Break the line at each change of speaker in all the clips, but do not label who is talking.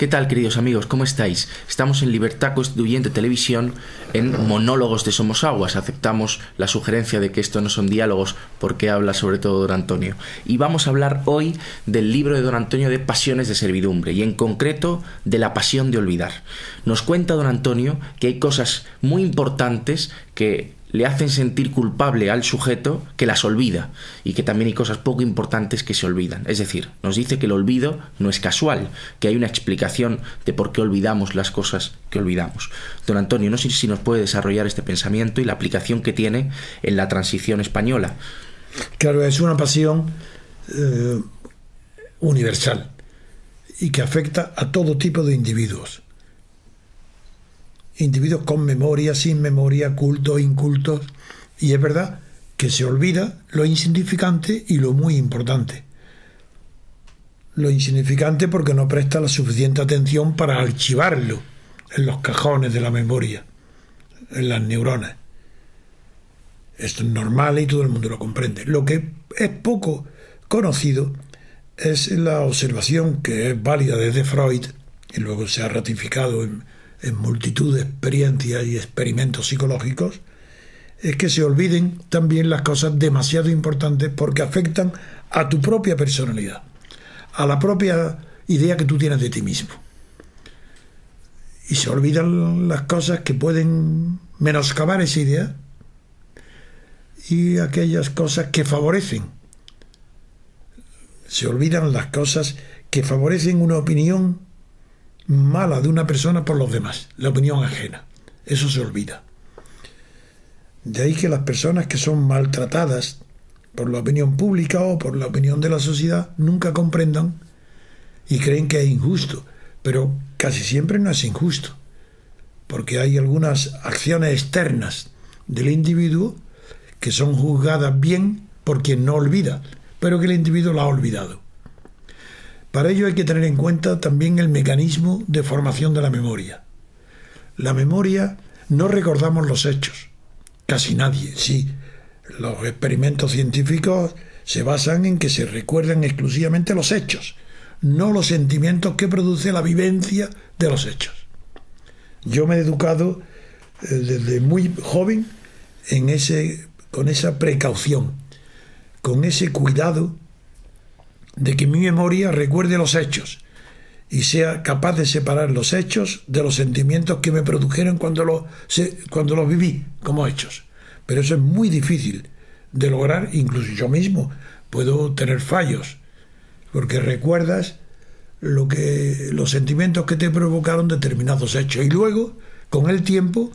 ¿Qué tal, queridos amigos? ¿Cómo estáis? Estamos en Libertad Constituyente Televisión, en Monólogos de Somos Aguas. Aceptamos la sugerencia de que esto no son diálogos porque habla sobre todo don Antonio. Y vamos a hablar hoy del libro de don Antonio de Pasiones de Servidumbre, y en concreto de la pasión de olvidar. Nos cuenta don Antonio que hay cosas muy importantes que le hacen sentir culpable al sujeto, que las olvida, y que también hay cosas poco importantes que se olvidan. Es decir, nos dice que el olvido no es casual, que hay una explicación de por qué olvidamos las cosas que olvidamos. Don Antonio, no sé si nos puede desarrollar este pensamiento y la aplicación que tiene en la transición española.
Claro, es una pasión universal y que afecta a todo tipo de individuos. Individuos con memoria, sin memoria, cultos, incultos, y es verdad que se olvida lo insignificante y lo muy importante. Lo insignificante porque no presta la suficiente atención para archivarlo en los cajones de la memoria, en las neuronas. Esto es normal y todo el mundo lo comprende. Lo que es poco conocido es la observación que es válida desde Freud, y luego se ha ratificado en multitud de experiencias y experimentos psicológicos, es que se olviden también las cosas demasiado importantes porque afectan a tu propia personalidad, a la propia idea que tú tienes de ti mismo. Y se olvidan las cosas que pueden menoscabar esa idea y aquellas cosas que favorecen. Se olvidan las cosas que favorecen una opinión mala de una persona por los demás, la opinión ajena. Eso se olvida. De ahí que las personas que son maltratadas por la opinión pública o por la opinión de la sociedad nunca comprendan y creen que es injusto, pero casi siempre no es injusto, porque hay algunas acciones externas del individuo que son juzgadas bien por quien no olvida, pero que el individuo la ha olvidado. Para ello hay que tener en cuenta también el mecanismo de formación de la memoria. La memoria, no recordamos los hechos, casi nadie. Sí, los experimentos científicos se basan en que se recuerdan exclusivamente los hechos, no los sentimientos que produce la vivencia de los hechos. Yo me he educado desde muy joven con esa precaución, con ese cuidado de que mi memoria recuerde los hechos y sea capaz de separar los hechos de los sentimientos que me produjeron cuando los viví como hechos. Pero eso es muy difícil de lograr, incluso yo mismo puedo tener fallos, porque recuerdas los sentimientos que te provocaron determinados hechos, y luego, con el tiempo,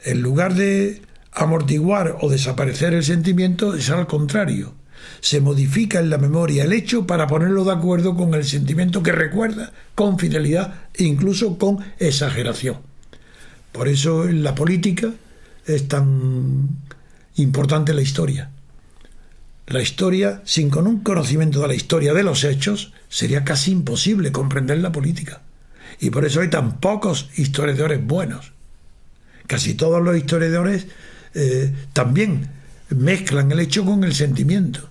en lugar de amortiguar o desaparecer el sentimiento, es al contrario. Se modifica en la memoria el hecho para ponerlo de acuerdo con el sentimiento que recuerda, con fidelidad e incluso con exageración. Por eso en la política es tan importante la historia. La historia, con un conocimiento de la historia de los hechos, sería casi imposible comprender la política. Y por eso hay tan pocos historiadores buenos. Casi todos los historiadores también mezclan el hecho con el sentimiento,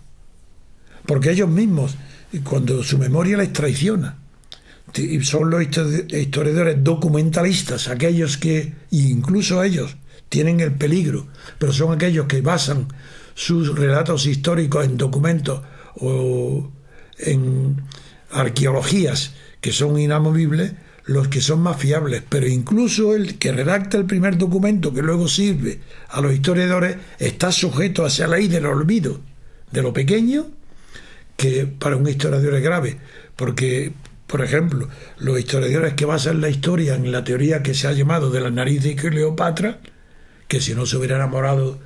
porque ellos mismos, cuando su memoria les traiciona, son los historiadores documentalistas, aquellos que, incluso ellos, tienen el peligro, pero son aquellos que basan sus relatos históricos en documentos o en arqueologías que son inamovibles, los que son más fiables. Pero incluso el que redacta el primer documento que luego sirve a los historiadores está sujeto a esa ley del olvido de lo pequeño, que para un historiador es grave, porque, por ejemplo, los historiadores que basan la historia en la teoría que se ha llamado de la nariz de Cleopatra, que si no se hubiera enamorado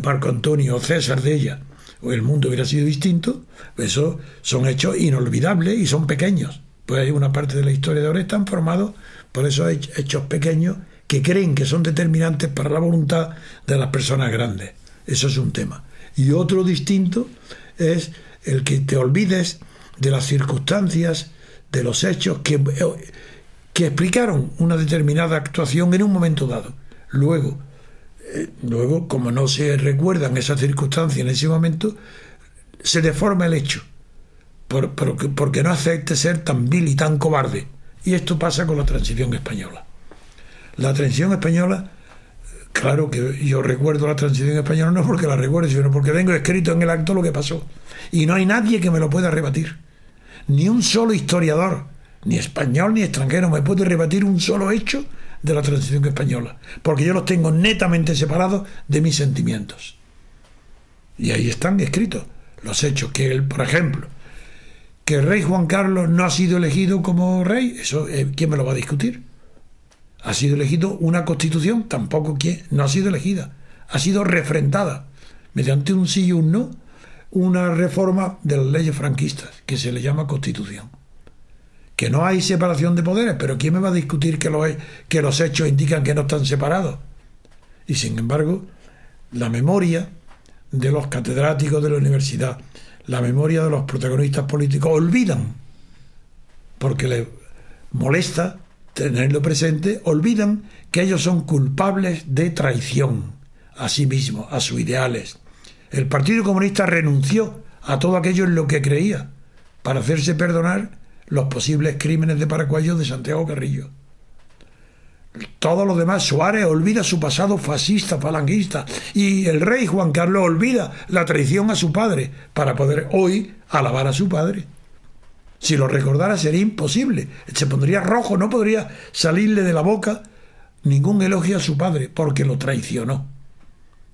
Marco Antonio o César de ella, o el mundo hubiera sido distinto, eso son hechos inolvidables y son pequeños. Pues hay una parte de los historiadores que están formados por esos hechos pequeños que creen que son determinantes para la voluntad de las personas grandes. Eso es un tema. Y otro distinto es el que te olvides de las circunstancias, de los hechos que explicaron una determinada actuación en un momento dado. Luego, como no se recuerdan esas circunstancias en ese momento, se deforma el hecho, porque no acepte ser tan vil y tan cobarde, Y esto pasa con la transición española. La transición española, claro que yo recuerdo la transición española no porque la recuerde, sino porque tengo escrito en el acto lo que pasó. Y no hay nadie que me lo pueda rebatir. Ni un solo historiador, ni español ni extranjero, me puede rebatir un solo hecho de la transición española, porque yo los tengo netamente separados de mis sentimientos. Y ahí están escritos los hechos, que él, por ejemplo, que el rey Juan Carlos no ha sido elegido como rey, eso ¿quién me lo va a discutir? Ha sido elegido una constitución, tampoco ¿quién? No ha sido elegida, ha sido refrendada mediante un sí y un no, una reforma de las leyes franquistas que se le llama constitución. Que no hay separación de poderes, pero ¿quién me va a discutir que los hechos indican que no están separados? Y sin embargo, la memoria de los catedráticos de la universidad, la memoria de los protagonistas políticos, olvidan, porque les molesta tenerlo presente, olvidan que ellos son culpables de traición a sí mismos, a sus ideales. El Partido Comunista renunció a todo aquello en lo que creía para hacerse perdonar los posibles crímenes de paraguayos de Santiago Carrillo. Todos los demás, Suárez olvida su pasado fascista, falangista, y el rey Juan Carlos olvida la traición a su padre para poder hoy alabar a su padre. Si lo recordara sería imposible, se pondría rojo, no podría salirle de la boca ningún elogio a su padre, porque lo traicionó.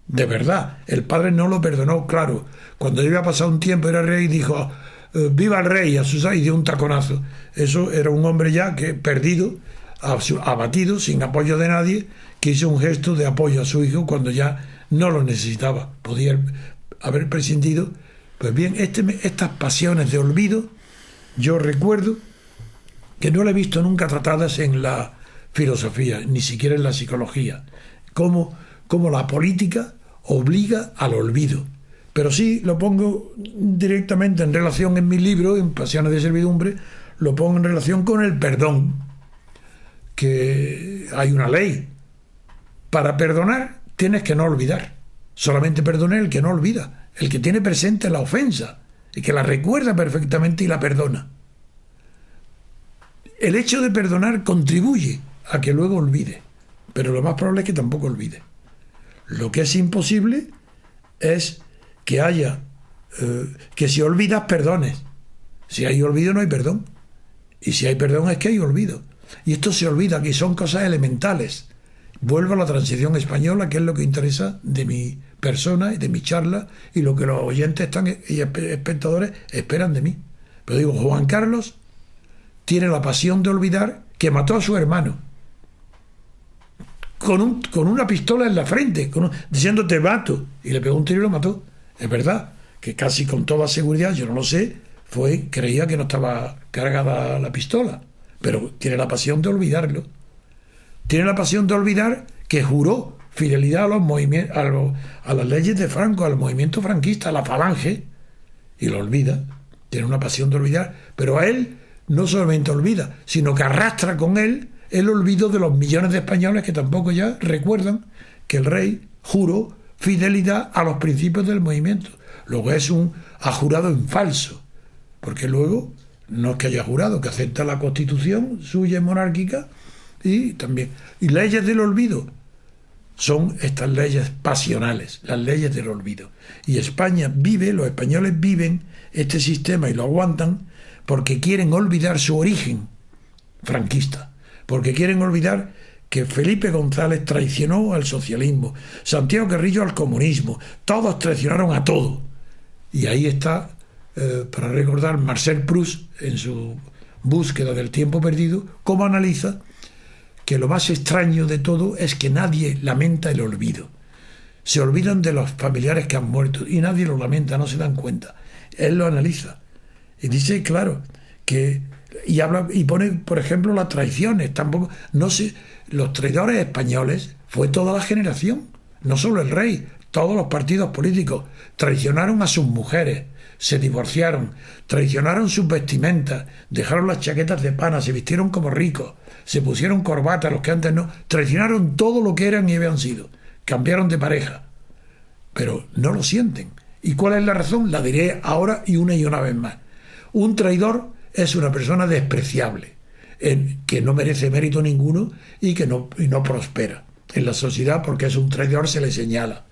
De verdad, el padre no lo perdonó, claro. Cuando había pasado un tiempo era rey y dijo viva el rey, y dio un taconazo. Eso era un hombre ya que perdido, abatido, sin apoyo de nadie, que hizo un gesto de apoyo a su hijo cuando ya no lo necesitaba, podía haber prescindido. Pues bien, estas pasiones de olvido, yo recuerdo que no las he visto nunca tratadas en la filosofía, ni siquiera en la psicología, como la política obliga al olvido. Pero sí lo pongo directamente en relación en mi libro, en Pasiones de Servidumbre, lo pongo en relación con el perdón, que hay una ley. Para perdonar tienes que no olvidar. Solamente perdona el que no olvida, el que tiene presente la ofensa, el que la recuerda perfectamente y la perdona. El hecho de perdonar contribuye a que luego olvide, pero lo más probable es que tampoco olvide. Lo que es imposible es que haya, que si olvidas, perdones. Si hay olvido, no hay perdón. Y si hay perdón, es que hay olvido. Y esto se olvida, que son cosas elementales. Vuelvo a la transición española, que es lo que interesa de mi persona y de mi charla, y lo que los oyentes y espectadores esperan de mí. Pero digo, Juan Carlos tiene la pasión de olvidar que mató a su hermano con una pistola en la frente, diciendo te mato, y le pegó un tiro y lo mató. Es verdad que casi con toda seguridad, yo no lo sé, creía que no estaba cargada la pistola, pero tiene la pasión de olvidarlo. Tiene la pasión de olvidar que juró fidelidad a los movimientos, a las leyes de Franco, al movimiento franquista, a la falange, y lo olvida. Tiene una pasión de olvidar, pero a él no solamente olvida, sino que arrastra con él el olvido de los millones de españoles que tampoco ya recuerdan que el rey juró fidelidad a los principios del movimiento. Luego ha jurado en falso, porque luego no es que haya jurado, que acepta la constitución suya monárquica y también. Y leyes del olvido son estas leyes pasionales, las leyes del olvido. Y España vive, los españoles viven este sistema y lo aguantan porque quieren olvidar su origen franquista, porque quieren olvidar que Felipe González traicionó al socialismo, Santiago Carrillo al comunismo, todos traicionaron a todo. Y ahí está, para recordar, Marcel Proust, en su búsqueda del tiempo perdido, cómo analiza que lo más extraño de todo es que nadie lamenta el olvido. Se olvidan de los familiares que han muerto y nadie lo lamenta, no se dan cuenta. Él lo analiza y dice, claro, que y habla y pone, por ejemplo, las traiciones. Tampoco, no sé, los traidores españoles fue toda la generación, no solo el rey, todos los partidos políticos traicionaron a sus mujeres, se divorciaron, traicionaron sus vestimentas, dejaron las chaquetas de pana, se vistieron como ricos, se pusieron corbata, los que antes no, traicionaron todo lo que eran y habían sido, cambiaron de pareja, pero no lo sienten. ¿Y cuál es la razón? La diré ahora y una vez más. Un traidor es una persona despreciable, que no merece mérito ninguno y que no prospera en la sociedad, porque es un traidor, se le señala.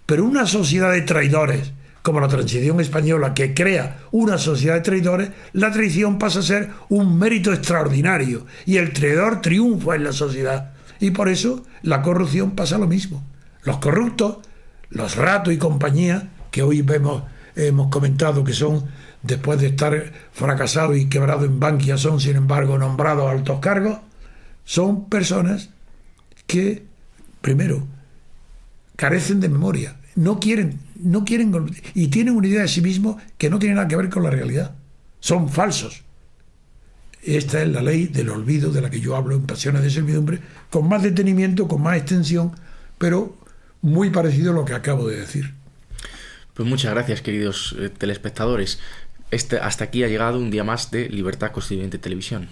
Pero una sociedad de traidores, como la Transición española, que crea una sociedad de traidores, la traición pasa a ser un mérito extraordinario y el traidor triunfa en la sociedad. Y por eso la corrupción pasa lo mismo. Los corruptos, los Rato y compañía, que hoy hemos comentado que son, después de estar fracasados y quebrados en Bankia, son sin embargo nombrados a altos cargos, son personas que, primero, carecen de memoria, no quieren y tienen una idea de sí mismos que no tiene nada que ver con la realidad. Son falsos. Esta es la ley del olvido de la que yo hablo en Pasiones de Servidumbre, con más detenimiento, con más extensión, pero muy parecido a lo que acabo de decir.
Pues muchas gracias, queridos telespectadores. Hasta aquí ha llegado un día más de Libertad Constituyente Televisión.